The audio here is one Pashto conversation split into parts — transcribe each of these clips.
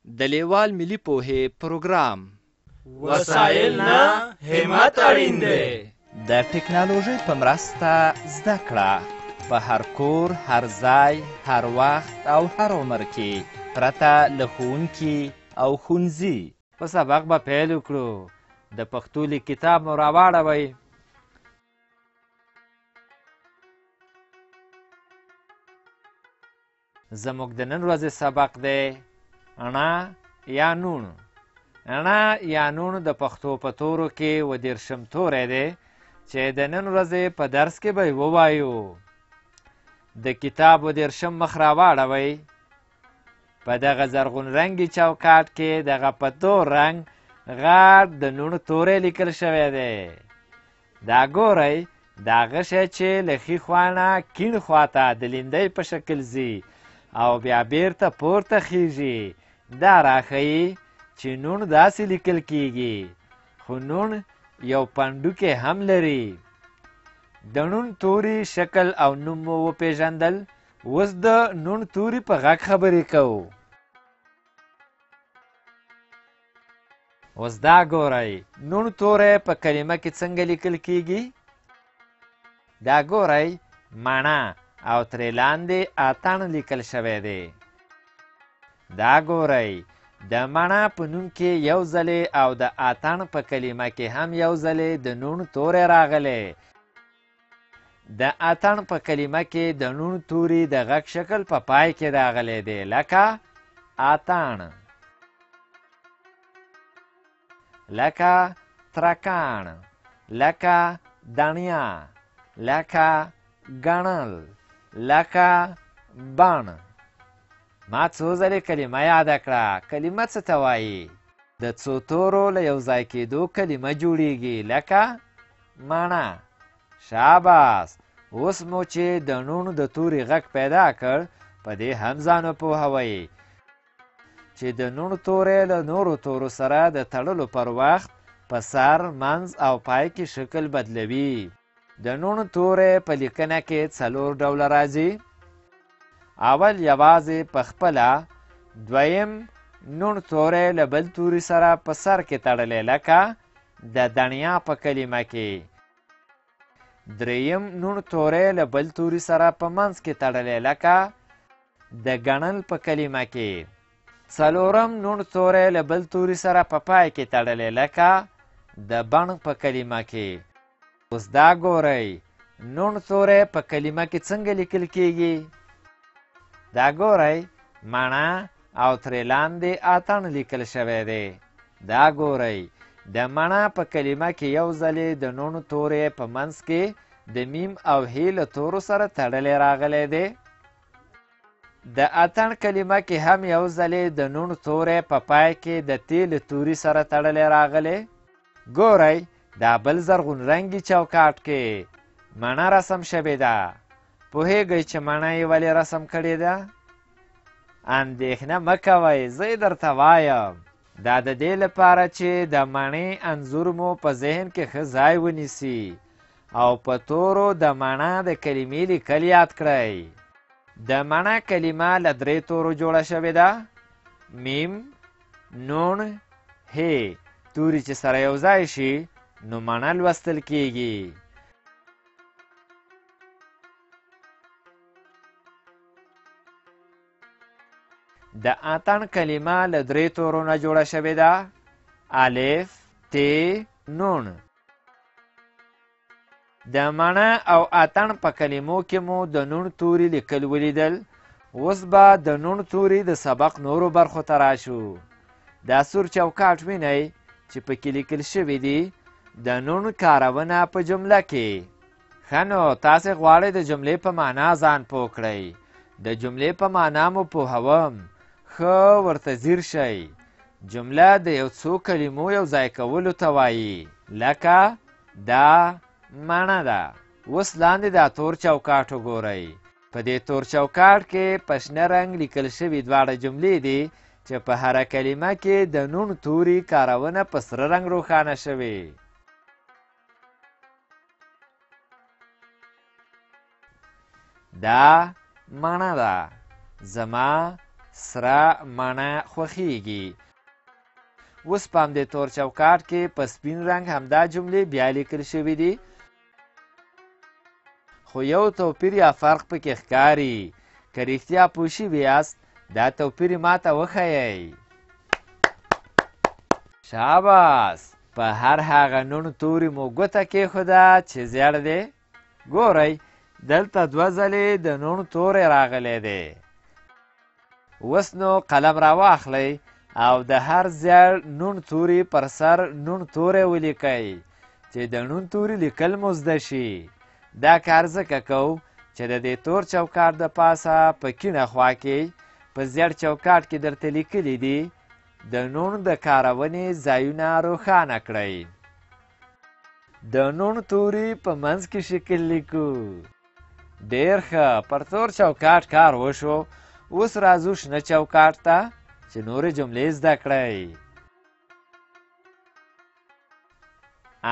د لیوال ملي پوهې پروګرام وسایل نه همت اړین دی. د ټکنالوژۍ په مرسته زده کړه په هر کور، هر ځای، هر وخت او هر عمر کې پرته له ښوونکي او ښوونځي. په سبق به پیل وکړو. د پښتو لیک کتاب مو راواړوئ. زموږ د نن ورځې سبق دی اڼا یا نون. اڼا یا نون د پښتو په تورو کې 20 توری دی چې د نن ورځې په درس کې به یې ووایو. د کتاب 20 مخ راواړوئ. په دغه زرغون رنګي چوکاټ کې دغه په تور رنګ غټ د نون توری لیکل شوی دی. دا ګورئ، دا هغه شی چې له ښي خوا نه کیڼ خواته د لیندۍ په شکل ځي او بیا بیرته پورته خیږي. دا راښیي چې نون داسې لیکل کیږي، خو نون یو پنډوکی هم لري. د نون توري شکل او نوم مو وپېژندل. اوس د نون توري په غږ خبرې کوو. اوس دا ګورئ، نون توری په کلمه کې څنګه لیکل کیږي. دا ګورئ، مڼه او ترې لاندې اتڼ لیکل شوی دی. دا ګورئ، د مڼه په نوم کې یو ځلې او د اتڼ په کلمه کې هم یو ځلې د نون توری راغلی. د اتڼ په کلمه کې د نون توري د غږ شکل په پای کې راغلی دی، لکه اتڼ، لکه ترکاڼ، لکه دڼیا، لکه ګڼل، لکه بڼ. ما څو ځلې کلمه یاده کړه. کلمه څه ته وایي؟ د څو تورو له یو ځای کېدو کلمه جوړیږي، لکه مڼه. شاباس. اوس مو چې د نون د توري غږ پیدا کړ، په دې هم ځان وپوهوئ چې د نون توری له نورو تورو سره د تړلو پر وخت په سر، منځ او پای کې شکل بدلوي. د نون توری په لیکنه کې 4 ډوله راځي. اول یوازې په خپله، دویم نون توری له بل توري سره په سر کې تړلی، لکه د دڼیا په کلمه کې. دریم نون توری له بل توري سره په منځ کې تړلی، لکه د ګڼل په کلمه کې. څلورم نون توری له بل توري سره په پای کې تړلی، لکه د بڼ په کلمه کې. اوس دا ګورئ، نون توری په کلمه کې څنګه لیکل کیږي. دا ګورئ، مڼه او ترې لاندې اتڼ لیکل شوی دی. دا ګورئ، د مڼه په کلمه کې یو ځلې د نون توری په منځ کې د میم او هی له تورو سره تړلی راغلی دی. د اتڼ کلمه کې هم یو ځلې د نون توری په پای کې د ت له توري سره تړلی راغلی. ګورئ، دا بل زرغون رنګي چوکاټ کې مڼه رسم شوې ده. پوهیږئ چې مڼه یې ولې رسم کړې ده؟ اندېښنه مه کوئ، زه یې درته وایم. دا د دې لپاره چې د مڼې انځور مو په ذهن کې ښه ځای ونیسي او په تورو د مڼه د کلمې لیکل یاد کړئ. د مڼه کلمه له 3 تورو جوړه شوې ده. میم، نون، هی. توري چې سره یو ځای شي نو مڼه لوستل کیږي. د اتڼ کلمه له 3 تورو نه جوړه شوې ده. الف، ت، نون. د مڼه او اتڼ په کلمو کې مو د نون توري لیکل ولیدل. اوس به د نون توري د سبق نورو برخو ته راشو. دا سور چوکاټ وینئ چې پکې لیکل شوي دي د نون کارونه په جمله کې. ښه نو تاسې غواړئ د جملې په معنا ځان پوه کړئ. د جملې په معنا مو پوهوم. ښه ورته ځیر شئ. جمله د یو څو کلمو یو ځای کولو ته وایي، لکه دا مڼه ده. اوس لاندې دا تور چوکاټ وګورئ. په دې تور چوکاټ کې په شنه رنګ لیکل شوي 2 جملې دي چې په هره کلمه کې د نون توري کارونه په سره رنګ روښانه شوي. دا مڼه ده. زما سره مڼه خوښیږي. اوس په همدې تور چوکاټ کې په سپین رنګ همدا جملې بیا لیکل شوي دي، خو یو توپیر یا فرق پکې ښکاري. که رښتیا پوه شوي یاست دا توپیر یې ماته وښیئ. شاباس. په هر هغه نون توري مو ګوته کېښوده چې زیړ دی. ګورئ دلته 2 ځلې د نون توری راغلی دی. اوس نو قلم راواخلئ او د هر زیړ نون توري پر سر نون توری ولیکئ چې د نون توري لیکل مو زده شي. دا کار ځکه کوو چې د دې تور چوکاټ د پاسه په کیڼه خوا کې په زیړ چوکاټ کې درته لیکلي دي د نون د کارونې ځایونه روښانه کړئ. د نون توري په منځ کې شکل لیکو. ډېر ښه. پر تور چوکاټ کار وشو. اوس راځو شنه چوکاټ ته چې نورې جملې زده کړئ.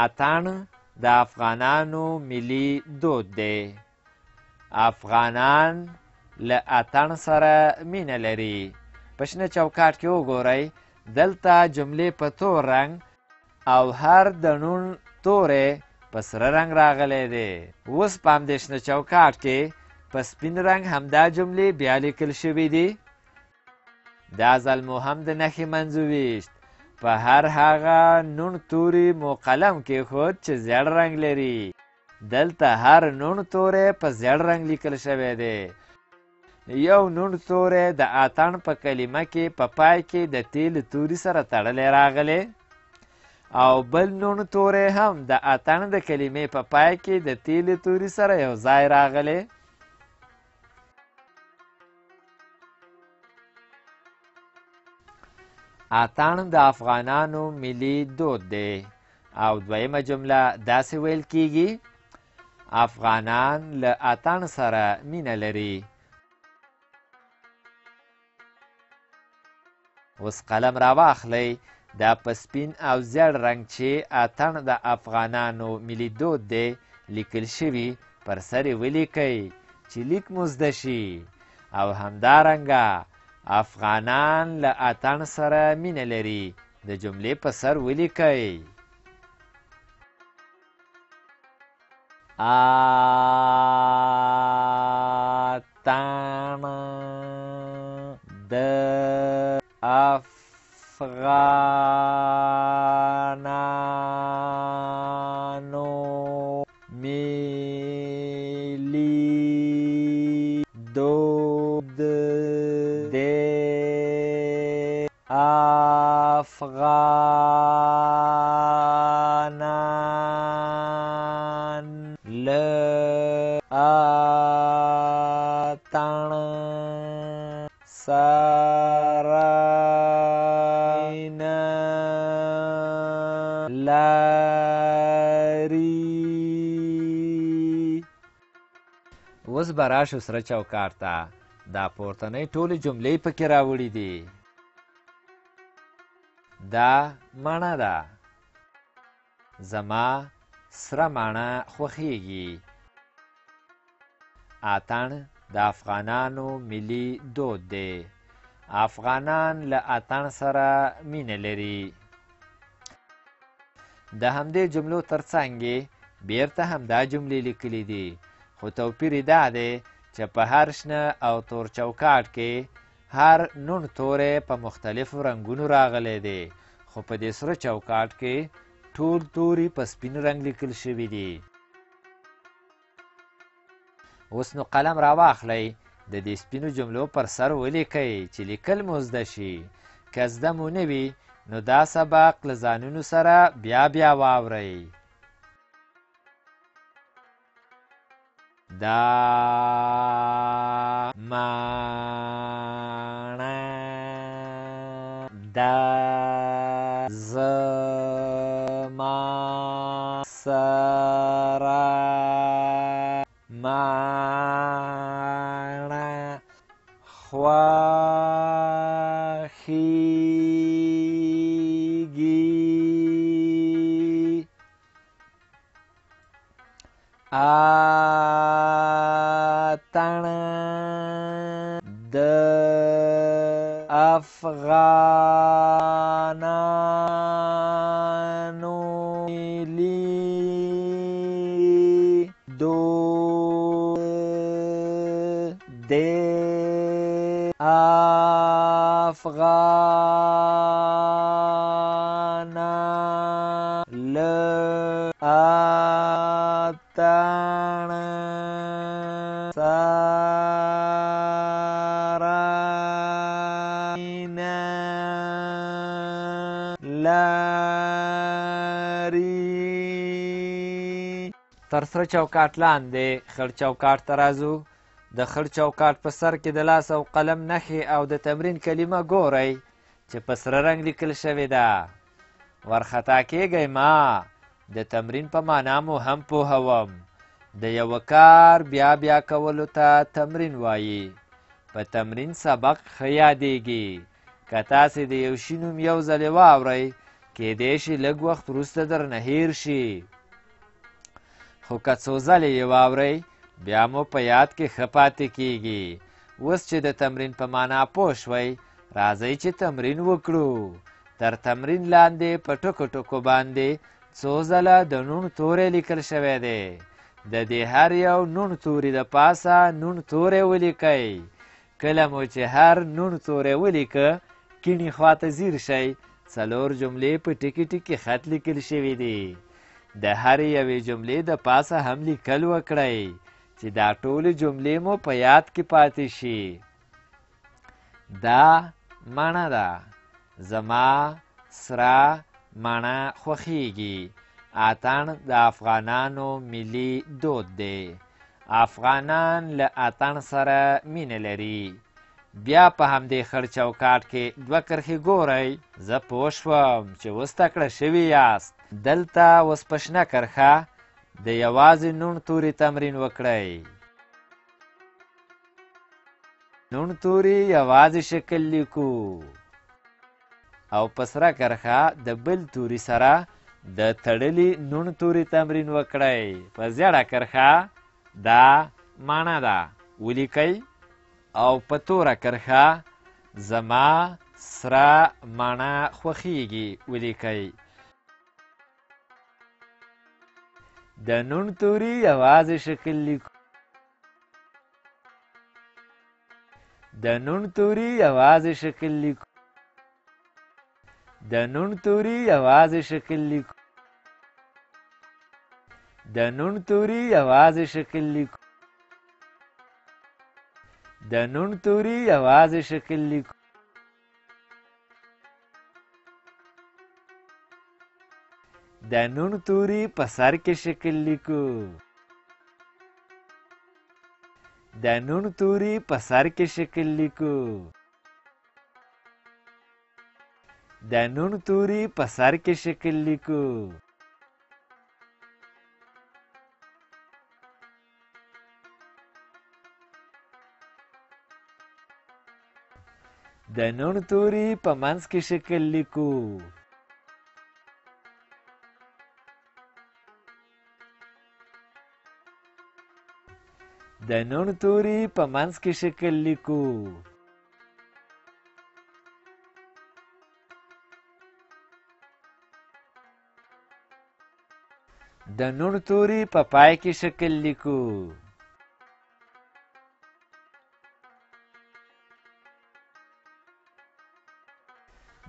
اتڼ د افغانانو ملي دود دی. افغانان له اتڼ سره مینه لري. په شنه چوکاټ کې وګورئ دلته جملې په تور رنګ او هر د نون توری په سره رنګ راغلی دی. اوس په همدې شنه چوکاټ کې په سپین رنګ همدا جملې بیا لیکل شوي دي. دا ځل مو هم د نښې منځ وویشت. په هر هغه نون توري مو قلم کېښود چې زیړ رنګ لري. دلته هر نون توری په زیړ رنګ لیکل شوی دی. یو نون توری د اتڼ په کلمه کې په پای کې د تیلو توري سره تړلی راغلی او بل نون توری هم د اتڼ د کلمې په پای کې د تیلو توري سره یو ځای راغلی. اتڼ د افغانانو ملي دود دی. او دویمه جمله داسې ویل کیږي افغانان له اتڼ سره مینه لري. اوس قلم راواخلئ دا په سپین او زیړ رنګ چې اتڼ د افغانانو ملي دود دی لیکل شوي پر سر یې ولیکئ چې لیک مو زده شي. او همدارنګه افغانان له اتڼ سره مینه لري د جملې په سر ولیکئ. اتڼ د افغانانو ملي دود دی. افغانان له اتڼ سره مینه لري. اوس به راشو سره چوکاټ ته. دا پورتنۍ ټولې جملې پکې راوړي دي. دا مڼه ده. زما سره مڼه خوښیږي. اتڼ د افغانانو ملي دود دی. افغانان له اتڼ سره مینه لري. د همدې جملو ترڅنګ یې بیرته همدا جملې لیکلي دي، خو توپیر یې دا دی چې په هر شنه او تور چوکاټ کې هر نون توری په مختلفو رنګونو راغلی دی، خو په دې سره چوکاټ کې ټول توري په سپین رنګ لیکل شوي دي. اوس نو قلم راواخلئ، د دې سپینو جملو پر سر ولیکئ چې لیکل مو زده شي. که زده مو نه وي نو دا سبق له ځانونو سره بیا بیا واورئ. دا مڼه ده زما سره مڼه خوښیږي. اتڼ د افغانانو ملی دود دی افغانا لاتانا ساراينا لاري تر سره چوکاټ لاندې خړ چوکاټ ته راځو. د خړ چوکاټ په سر کې د لاس او قلم نښې او د تمرین کلمه ګورئ چې په سره رنګ لیکل شوې ده. ورخطا کیږئ ما د تمرین په معنا مو هم پوهوم. د یوه کار بیا بیا کولو ته تمرین وایي. په تمرین سبق ښه یادیږي. که تاسې د یو شي نوم یو ځلې واورئ کیدی شي لږ وخت وروسته درنه هیر شي، خو که څو ځلې یې واورئ بیا مو په یاد کې ښه پاتې کیږي. اوس چې د تمرین په معنا پوه شوئ راځئ چې تمرین وکړو. تر تمرین لاندې په ټکو ټکو باندې څو ځله د نون توری لیکل شوی دی. د دې هر یو نون توري د پاسه نون توری ولیکئ. کله مو چې هر نون توری ولیکه کیڼې خواته ځیر شئ، 4 جملې په ټکي ټکي خط لیکل شوي دي. د هرې یوې جملې د پاسه هم لیکل وکړئ چې دا ټولې جملې مو په یاد کې پاتې شي. دا مڼه ده. زما سره مڼه خوښیږي. اتڼ د افغانانو ملي دود دی. افغانان له اتڼ سره مینه لري. بیا په همدې خړ چوکاټ کې 2 کرښې ګورئ. زه پوه شوم چې اوس تکړه شوي یاست. دلته اوس په شنه کرښه د یوازې نون توري تمرین وکړئ. نون توري یوازې شکل لیکو او په سره کرښه د بل توري سره د تړلي نون توري تمرین وکړئ. په زیړه کرښه دا مڼه ده ولیکئ او په توره کرښه زما سره مڼه خوښیږي ولیکئ. د نون توري یوازې شکل لیکو. د نون توري یوازې شکل لیکو. د نون توري یوازې شکل لیکو. د نون توري یوازې شکل لیکو. د نون توري یوازې شکل لیکو. د نون توري په سر کې شکل لیکو. د نون توري په سر کې شکل لیکو. د نون توري په سر کې شکل لیکو. د نون توري په منځ کې شکل لیکو. د نون توري په منځ کې شکل لیکو. د نون توري په پای کې شکل لیکو.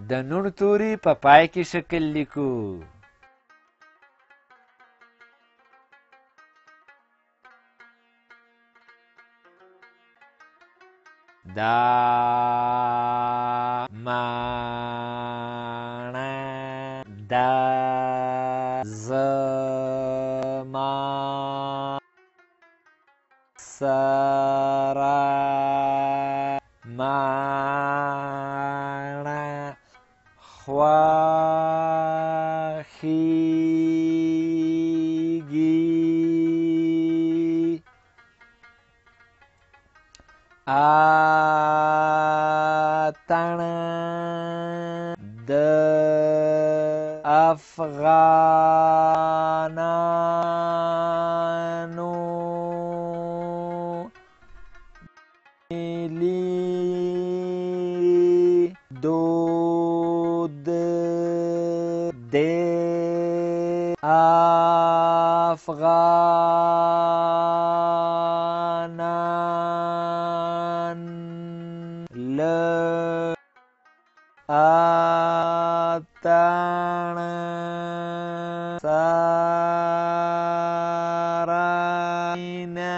د نون توري په پای کې شکل لیکو. دا مڼه ده. زما سره مڼه خوښیږي. اتڼ د افغانانو ملي افغانان له اتڼ سره مینه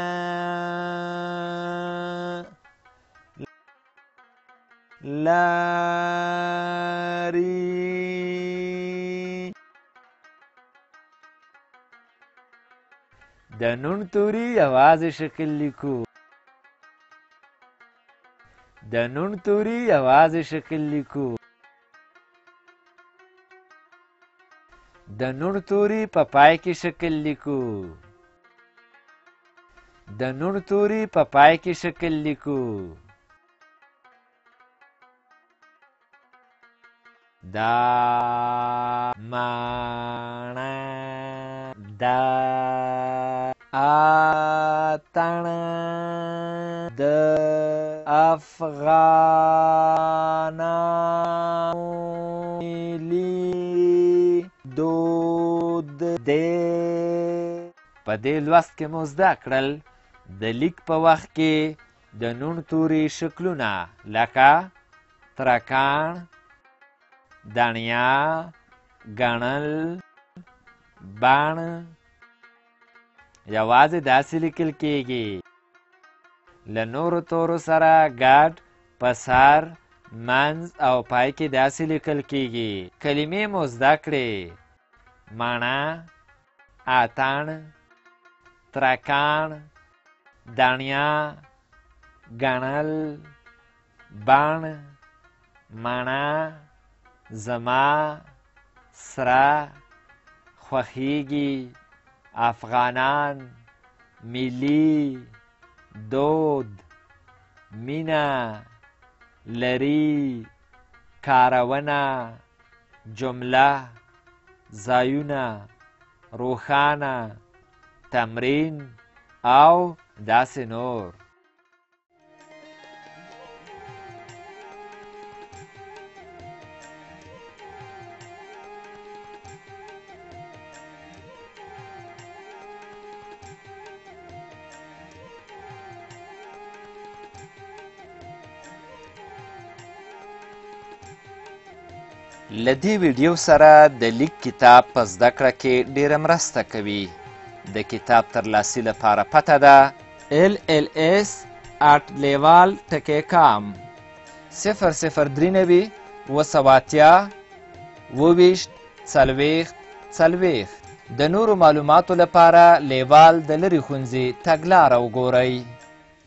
لري. د نون توري یوازې شکل لیکو. د نون توري یوازې شکل لیکو. د نون توري په پای کې شکل لیکو. د نون توري په پای کې شکل لیکو. دا مانا دا اتڼ د افغانانو ملي دود دی. په دې لوست کې مو زده کړل د لیک په وخت کې د نون توري شکلونه لکه ترکاڼ، دانیا، ګڼل، بڼ یوازې داسې لیکل کیږي. له نورو تورو سره ګډ په سر، منځ او پای کې داسې لیکل کیږي. کلمې مو زده کړې: ماڼه، اتڼ، ترکاڼ، دانیا، ګڼل، بڼ، ماڼه، زما، سره، خوښیږي، افغانان، ملی، دود، مینه، لري، کارونه، جمله، ځایونه، روښانه، تمرین او داسې نور. له دې ویډیو سره د لیک کتاب په زده کړه کې ډیره مرسته کوي. د کتاب ترلاسي لپاره پته ده LLS@leval.com 003 280 د نورو معلوماتو لپاره لیوال د لرې ښوونځي تګلاره وګورئ.